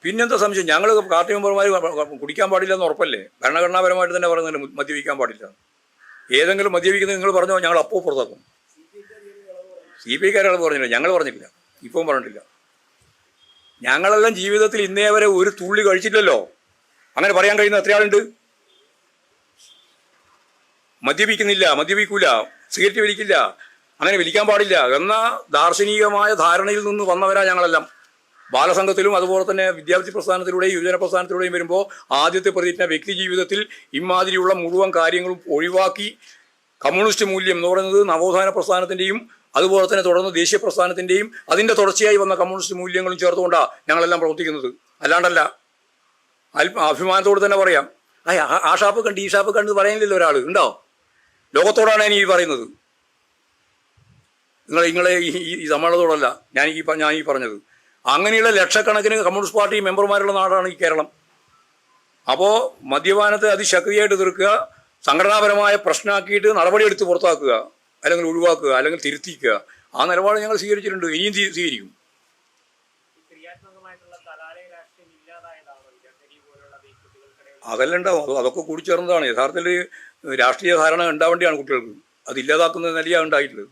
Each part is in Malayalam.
പിന്നെന്താ സംശയം? ഞങ്ങൾ പാർട്ടി മെമ്പർമാർ കുടിക്കാൻ പാടില്ലെന്ന് ഉറപ്പല്ലേ? ഭരണഘടനാപരമായിട്ട് തന്നെ പറയുന്നുണ്ട് മദ്യപിക്കാൻ പാടില്ല. ഏതെങ്കിലും മദ്യപിക്കുന്നത് നിങ്ങൾ പറഞ്ഞോ, ഞങ്ങൾ അപ്പോൾ പുറത്താക്കും. CPI-ക്കാർ പറഞ്ഞില്ല, ഞങ്ങൾ പറഞ്ഞിട്ടില്ല, ഇപ്പം പറഞ്ഞിട്ടില്ല. ഞങ്ങളെല്ലാം ജീവിതത്തിൽ ഇന്നേ വരെ ഒരു തുള്ളി കഴിച്ചില്ലല്ലോ. അങ്ങനെ പറയാൻ കഴിയുന്ന എത്ര ആളുണ്ട്? മദ്യപിക്കുന്നില്ല, മദ്യപിക്കൂല, സിഗരറ്റ് വലിക്കില്ല, അങ്ങനെ വലിക്കാൻ പാടില്ല എന്ന ദാർശനികമായ ധാരണയിൽ നിന്ന് വന്നവരാ ഞങ്ങളെല്ലാം. ബാലസംഘത്തിലും അതുപോലെ തന്നെ വിദ്യാർത്ഥി പ്രസ്ഥാനത്തിലൂടെയും യുവജന പ്രസ്ഥാനത്തിലൂടെയും വരുമ്പോൾ ആദ്യത്തെ പ്രതിജ്ഞ വ്യക്തി ജീവിതത്തിൽ ഇമാതിരിയുള്ള മുഴുവൻ കാര്യങ്ങളും ഒഴിവാക്കി കമ്മ്യൂണിസ്റ്റ് മൂല്യം എന്ന് പറയുന്നത് നവോത്ഥാന പ്രസ്ഥാനത്തിൻ്റെയും അതുപോലെ തന്നെ തുടർന്ന് ദേശീയ പ്രസ്ഥാനത്തിൻ്റെയും അതിൻ്റെ തുടർച്ചയായി വന്ന കമ്മ്യൂണിസ്റ്റ് മൂല്യങ്ങളും ചേർത്തുകൊണ്ടാണ് ഞങ്ങളെല്ലാം പ്രവർത്തിക്കുന്നത്. അല്ലാണ്ടല്ല. അഭിമാനത്തോട് തന്നെ പറയാം. ആ ഷാപ്പ് കണ്ട് ഈ ഷാപ്പ് കണ്ട് പറയുന്നില്ല ഒരാൾ ഉണ്ടോ? ലോകത്തോടാണ് ഞാൻ ഈ പറയുന്നത്. നിങ്ങളെ ഈ സമ്മേളനത്തോടല്ല ഞാൻ ഈ പറഞ്ഞത്. അങ്ങനെയുള്ള ലക്ഷക്കണക്കിന് കമ്മ്യൂണിസ്റ്റ് പാർട്ടി മെമ്പർമാരുള്ള നാടാണ് ഈ കേരളം. അപ്പോൾ മദ്യപാനത്തെ അതിശക്തിയായിട്ട് എതിർക്കുക, സംഘടനാപരമായ പ്രശ്നമാക്കിയിട്ട് നടപടിയെടുത്ത് പുറത്താക്കുക, അല്ലെങ്കിൽ ഒഴിവാക്കുക, അല്ലെങ്കിൽ തിരുത്തിക്കുക. ആ നിലപാട് ഞങ്ങൾ സ്വീകരിച്ചിട്ടുണ്ട്, ഇനിയും സ്വീകരിക്കും. അതെല്ലാം ഉണ്ടാവും. അതൊക്കെ കൂടിച്ചേർന്നതാണ്. യഥാർത്ഥത്തിൽ രാഷ്ട്രീയ ധാരണ ഉണ്ടാവേണ്ടിയാണ് കുട്ടികൾക്ക്. അതില്ലാതാക്കുന്ന നിലയാണ് ഉണ്ടായിട്ടുള്ളത്.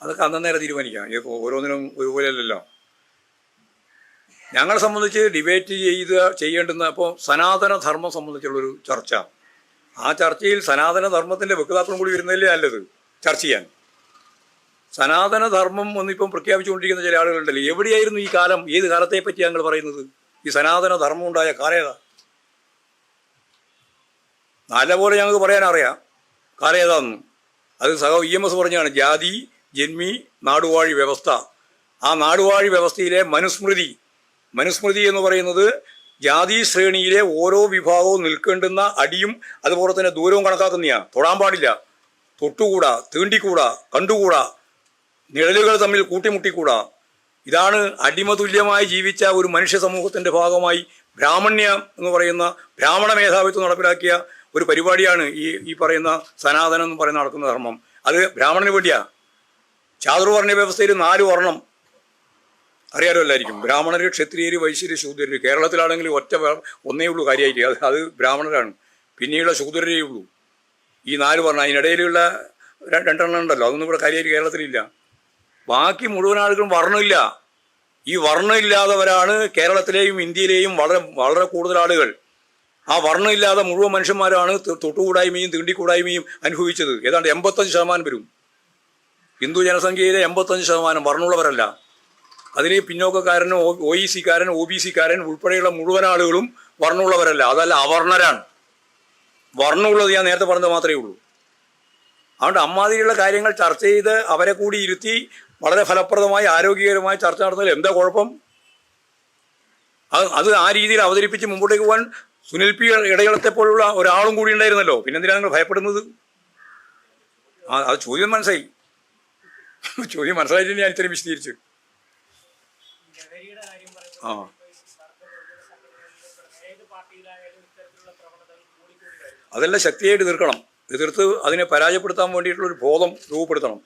അതൊക്കെ അന്നേരം തീരുമാനിക്കാം. ഓരോന്നിനും ഒരുപോലെയല്ലല്ലോ. ഞങ്ങളെ സംബന്ധിച്ച് ഡിബേറ്റ് ചെയ്യേണ്ടുന്ന ഇപ്പോൾ സനാതനധർമ്മം സംബന്ധിച്ചുള്ളൊരു ചർച്ച. ആ ചർച്ചയിൽ സനാതനധർമ്മത്തിൻ്റെ വക്താക്കളും കൂടി വരുന്നതല്ലേ നല്ലത് ചർച്ച ചെയ്യാൻ. സനാതനധർമ്മം ഒന്നിപ്പം പ്രഖ്യാപിച്ചുകൊണ്ടിരിക്കുന്ന ചില ആളുകളുണ്ടല്ലോ. എവിടെയായിരുന്നു ഈ കാലം? ഏത് കാലത്തെ പറ്റിയാണ് ഞങ്ങൾ പറയുന്നത്? ഈ സനാതനധർമ്മം ഉണ്ടായ കാലേതാ? നല്ലപോലെ ഞങ്ങൾക്ക് പറയാനറിയാം കാലേതാന്ന്. അത് EMS പറഞ്ഞാണ് ജാതി ജന്മി നാടുവാഴി വ്യവസ്ഥ. ആ നാടുവാഴി വ്യവസ്ഥയിലെ മനുസ്മൃതി എന്ന് പറയുന്നത് ജാതി ശ്രേണിയിലെ ഓരോ വിഭാഗവും നിൽക്കേണ്ടുന്ന അടിയും അതുപോലെ തന്നെ ദൂരവും കണക്കാക്കുന്നതാണ്. തൊടാൻ പാടില്ല, തൊട്ടുകൂടാ, തീണ്ടിക്കൂടാ, കണ്ടുകൂടാ, നിഴലുകൾ തമ്മിൽ കൂട്ടിമുട്ടിക്കൂടാ. ഇതാണ് അടിമതുല്യമായി ജീവിച്ച ഒരു മനുഷ്യ സമൂഹത്തിൻ്റെ ഭാഗമായി ബ്രാഹ്മണ്യം എന്ന് പറയുന്ന ബ്രാഹ്മണ മേധാവിത്വം നടപ്പിലാക്കിയ ഒരു പരിപാടിയാണ് ഈ പറയുന്ന സനാതനം എന്ന് പറയുന്ന നടക്കുന്ന ധർമ്മം. അത് ബ്രാഹ്മണന് വേണ്ടിയാ. ചാതുർവർണ്ണ വ്യവസ്ഥയിൽ 4 വർണ്ണം അറിയാലോ എല്ലായിരിക്കും. ബ്രാഹ്മണര്, ക്ഷത്രിയര്, വൈശ്യര്, ശൂദ്രര്. കേരളത്തിലാണെങ്കിൽ ഒന്നേ ഉള്ളൂ കാര്യമായിട്ട്, അത് ബ്രാഹ്മണരാണ്. പിന്നെയുള്ള ശൂദ്രരേ ഉള്ളൂ. ഈ 4 വർണ്ണം. അതിനിടയിലുള്ള 2 എണ്ണം ഉണ്ടല്ലോ, അതൊന്നും ഇവിടെ കാര്യമായിട്ട് കേരളത്തിലില്ല. ബാക്കി മുഴുവൻ ആളുകളും വർണ്ണമില്ല. ഈ വർണ്ണമില്ലാത്തവരാണ് കേരളത്തിലെയും ഇന്ത്യയിലെയും വളരെ വളരെ കൂടുതൽ ആളുകൾ. ആ വർണ്ണമില്ലാതെ മുഴുവൻ മനുഷ്യന്മാരാണ് തൊട്ടുകൂടായ്മയും തീണ്ടിക്കൂടായ്മയും അനുഭവിച്ചത്. ഏതാണ്ട് 85% വരും. ഹിന്ദു ജനസംഖ്യയിലെ 85% വർണ്ണമുള്ളവരല്ല. അതിന് പിന്നോക്കക്കാരനും OEC-കാരൻ OBC-കാരൻ ഉൾപ്പെടെയുള്ള മുഴുവൻ ആളുകളും വർണ്ണമുള്ളവരല്ല, അതല്ല അവർണ്ണരാണ്. വർണ്ണമുള്ളത് ഞാൻ നേരത്തെ പറഞ്ഞത് മാത്രമേ ഉള്ളൂ. അതുകൊണ്ട് അമ്മാതിരിയുള്ള കാര്യങ്ങൾ ചർച്ച ചെയ്ത് അവരെ കൂടി ഇരുത്തി വളരെ ഫലപ്രദമായി ആരോഗ്യകരമായി ചർച്ച നടത്തുന്നതിൽ എന്താ കുഴപ്പം? അത് ആ രീതിയിൽ അവതരിപ്പിച്ച് മുമ്പോട്ടേക്ക് പോകാൻ സുനിൽ P. ഇടയളത്തെ പോലുള്ള ഒരാളും കൂടി ഉണ്ടായിരുന്നല്ലോ. പിന്നെന്തിനാണ് നിങ്ങൾ ഭയപ്പെടുന്നത്? അത് ചോദ്യം മനസ്സിലായിട്ട് ഞാൻ ഇത്രയും വിശദീകരിച്ചു. അതെല്ലാം ശക്തിയായിട്ട് എതിർത്ത് അതിനെ പരാജയപ്പെടുത്താൻ വേണ്ടിയിട്ടുള്ളൊരു ബോധം രൂപപ്പെടുത്തണം.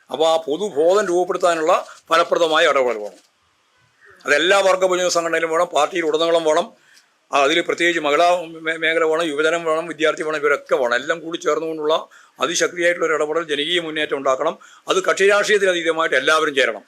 അപ്പോൾ ആ പൊതുബോധം രൂപപ്പെടുത്താനുള്ള ഫലപ്രദമായ ഇടപെടൽ വേണം. അതെല്ലാ വർഗ്ഗ സംഘടനയിലും വേണം, പാർട്ടിയിൽ ഉടനീളം വേണം. അതിൽ പ്രത്യേകിച്ച് മഹിളാ മേഖല വേണം, യുവജനം വേണം, വിദ്യാർത്ഥി വേണം, ഇവരൊക്കെ വേണം. എല്ലാം കൂടി ചേർന്നുകൊണ്ടുള്ള അതിശക്തിയായിട്ടുള്ളൊരു ഇടപെടൽ, ജനകീയ മുന്നേറ്റം ഉണ്ടാക്കണം. അത് കക്ഷി രാഷ്ട്രീയത്തിൽ അതീതമായിട്ട് എല്ലാവരും ചേരണം.